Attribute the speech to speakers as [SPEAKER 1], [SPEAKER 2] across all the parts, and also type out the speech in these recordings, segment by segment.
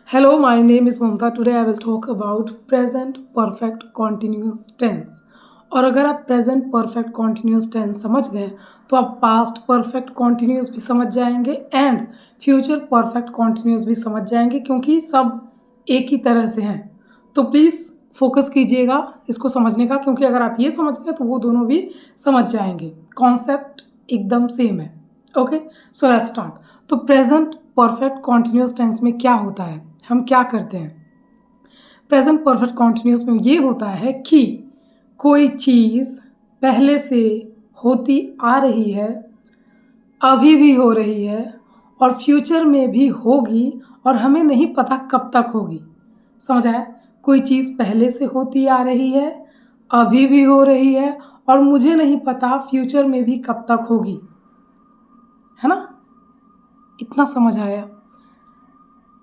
[SPEAKER 1] Hello, my name is Mamta. Today I will talk about present perfect continuous tense. और अगर आप present perfect continuous tense समझ गए तो आप पास्ट परफेक्ट कॉन्टिन्यूस भी समझ जाएंगे एंड फ्यूचर परफेक्ट कॉन्टिन्यूस भी समझ जाएंगे क्योंकि सब एक ही तरह से हैं। तो प्लीज़ फोकस कीजिएगा इसको समझने का, क्योंकि अगर आप ये समझ गए तो वो दोनों भी समझ जाएंगे। कॉन्सेप्ट एकदम सेम है। Okay, so let's start. तो प्रेजेंट परफेक्ट कॉन्टिन्यूस टेंस में क्या होता है, हम क्या करते हैं? प्रेजेंट परफेक्ट कॉन्टिन्यूस में ये होता है कि कोई चीज़ पहले से होती आ रही है, अभी भी हो रही है और फ्यूचर में भी होगी और हमें नहीं पता कब तक होगी। समझ आया? कोई चीज़ पहले से होती आ रही है, अभी भी हो रही है और मुझे नहीं पता फ्यूचर में भी कब तक होगी। है ना? इतना समझ आया?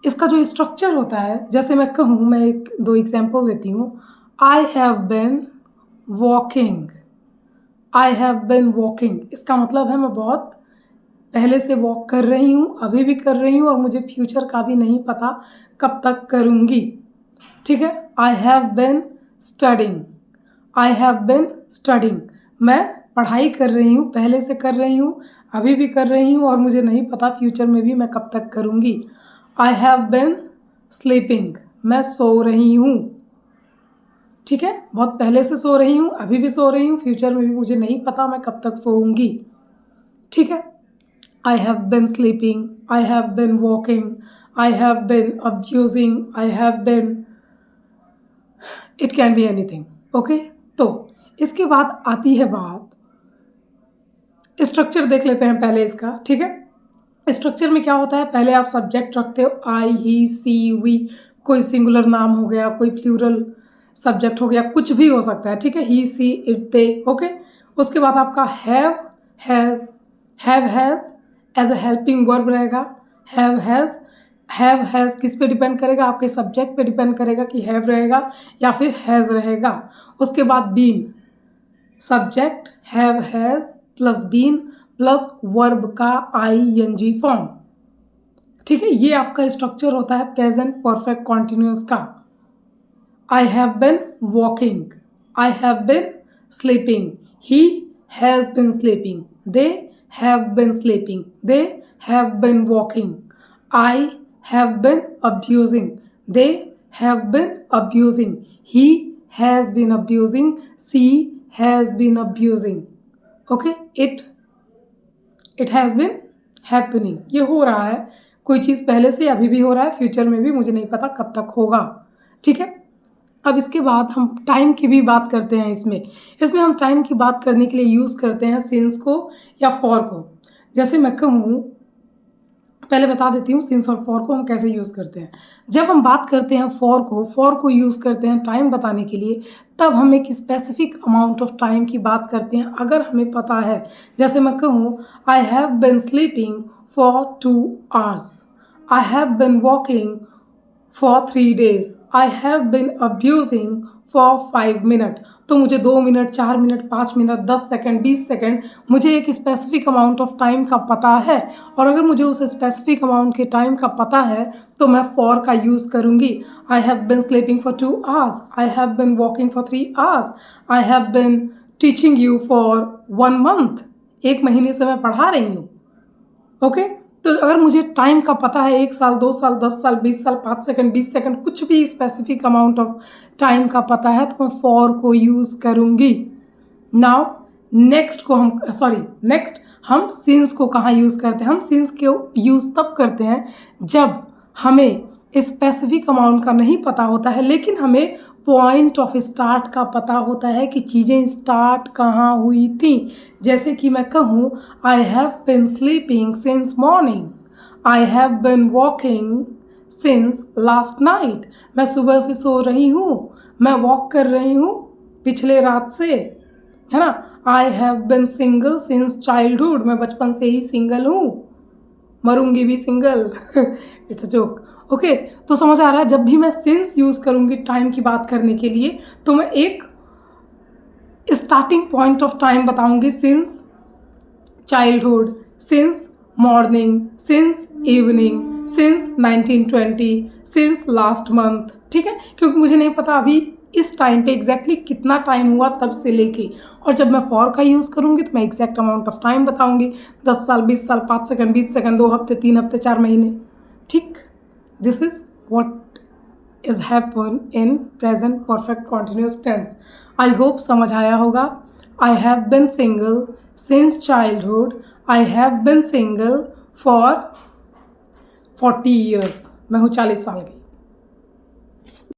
[SPEAKER 1] इसका जो स्ट्रक्चर होता है, जैसे मैं कहूँ, मैं एक दो एग्जाम्पल देती हूँ। आई have been walking. I have been walking इसका मतलब है मैं बहुत पहले से वॉक कर रही हूँ, अभी भी कर रही हूँ और मुझे फ्यूचर का भी नहीं पता कब तक करूँगी। ठीक है? आई have bin studying. I have bin studying, मैं पढ़ाई कर रही हूँ, पहले से कर रही हूँ, अभी भी कर रही हूँ और मुझे नहीं पता फ्यूचर में भी मैं कब तक करूँगी। आई हैव बिन स्लीपिंग, मैं सो रही हूँ। ठीक है? बहुत पहले से सो रही हूँ, अभी भी सो रही हूँ, फ्यूचर में भी मुझे नहीं पता मैं कब तक सोऊंगी। ठीक है? आई have been sleeping, I have been walking, I have been abusing, I have bin, it can be anything. Okay, तो इसके बाद आती है बात, स्ट्रक्चर देख लेते हैं पहले इसका। ठीक है? स्ट्रक्चर में क्या होता है, पहले आप सब्जेक्ट रखते हो, आई, ही, सी, वी, कोई सिंगुलर नाम हो गया, कोई प्लूरल सब्जेक्ट हो गया, कुछ भी हो सकता है। ठीक है? ही, सी, इट, दे। ओके, उसके बाद आपका have, has as a helping verb रहेगा। हैव हैज़ किस पे डिपेंड करेगा? आपके सब्जेक्ट पे डिपेंड करेगा कि हैव रहेगा या फिर हैज़ रहेगा। उसके बाद been, subject have has plus been plus verb का आईएनजी फॉर्म। ठीक है? ये आपका स्ट्रक्चर होता है प्रेजेंट परफेक्ट कॉन्टिन्यूअस का। I have been walking, I have been sleeping, he has been sleeping, they have been sleeping, they have been walking, I have been abusing, they have been abusing, he has been abusing, she has been abusing. Okay, it has been happening, ये हो रहा है। कोई चीज़ पहले से अभी भी हो रहा है, फ्यूचर में भी मुझे नहीं पता कब तक होगा। ठीक है? अब इसके बाद हम टाइम की भी बात करते हैं। इसमें हम टाइम की बात करने के लिए यूज़ करते हैं सिंस को या फॉर को। जैसे मैं कहूँ, पहले बता देती हूँ सिंस और फॉर को हम कैसे यूज़ करते हैं। जब हम बात करते हैं फॉर को यूज़ करते हैं टाइम बताने के लिए, तब हम एक स्पेसिफिक अमाउंट ऑफ टाइम की बात करते हैं अगर हमें पता है। जैसे मैं कहूँ, आई have been sleeping for 2 hours, I have been walking for 3 days, I have been abusing for 5 minutes। तो मुझे 2 minute, 4 minute, 5 minute, 10 second, 20 second, मुझे एक स्पेसिफिक अमाउंट ऑफ टाइम का पता है। और अगर मुझे उस स्पेसिफिक अमाउंट के टाइम का पता है तो मैं फॉर का यूज़ करूँगी। आई have been sleeping for 2 hours, I have been walking for 3 hours, I have been teaching you for 1 month। 1 महीने से मैं पढ़ा रही हूँ। ओके, तो अगर मुझे टाइम का पता है 1 साल, 2 साल, 10 साल, 20 साल, 5 सेकंड, 20 सेकंड, कुछ भी स्पेसिफिक अमाउंट ऑफ टाइम का पता है तो मैं फॉर को यूज़ करूँगी। नाउ नेक्स्ट हम सिंस को कहाँ यूज़ करते हैं? हम सिंस को यूज़ तब करते हैं जब हमें स्पेसिफिक अमाउंट का नहीं पता होता है, लेकिन हमें पॉइंट ऑफ स्टार्ट का पता होता है कि चीज़ें स्टार्ट कहाँ हुई थी। जैसे कि मैं कहूँ, आई have been sleeping since morning, I have been walking since last night. मैं सुबह से सो रही हूँ, मैं वॉक कर रही हूँ पिछले रात से। है ना? आई have been single since childhood, मैं बचपन से ही सिंगल हूँ, मरूंगी भी single. It's a joke. Okay, तो समझ आ रहा है? जब भी मैं सिंस यूज़ करूँगी टाइम की बात करने के लिए तो मैं एक स्टार्टिंग पॉइंट ऑफ टाइम बताऊँगी। Since childhood, since morning, since evening, since 1920, since last month, ठीक है, क्योंकि मुझे नहीं पता अभी इस टाइम पे एग्जैक्टली कितना टाइम हुआ तब से लेके, और जब मैं फॉर का यूज़ करूँगी तो मैं एग्जैक्ट अमाउंट ऑफ टाइम बताऊँगी, 10 साल, 20 साल, 5 सेकंड, 20 सेकंड, 2 हफ्ते, 3 हफ्ते, 4 महीने, ठीक। This is what is happen in present perfect continuous tense. I hope समझ आया होगा। I have been single since childhood, I have been single for 40 years, मैं हूँ 40 साल की।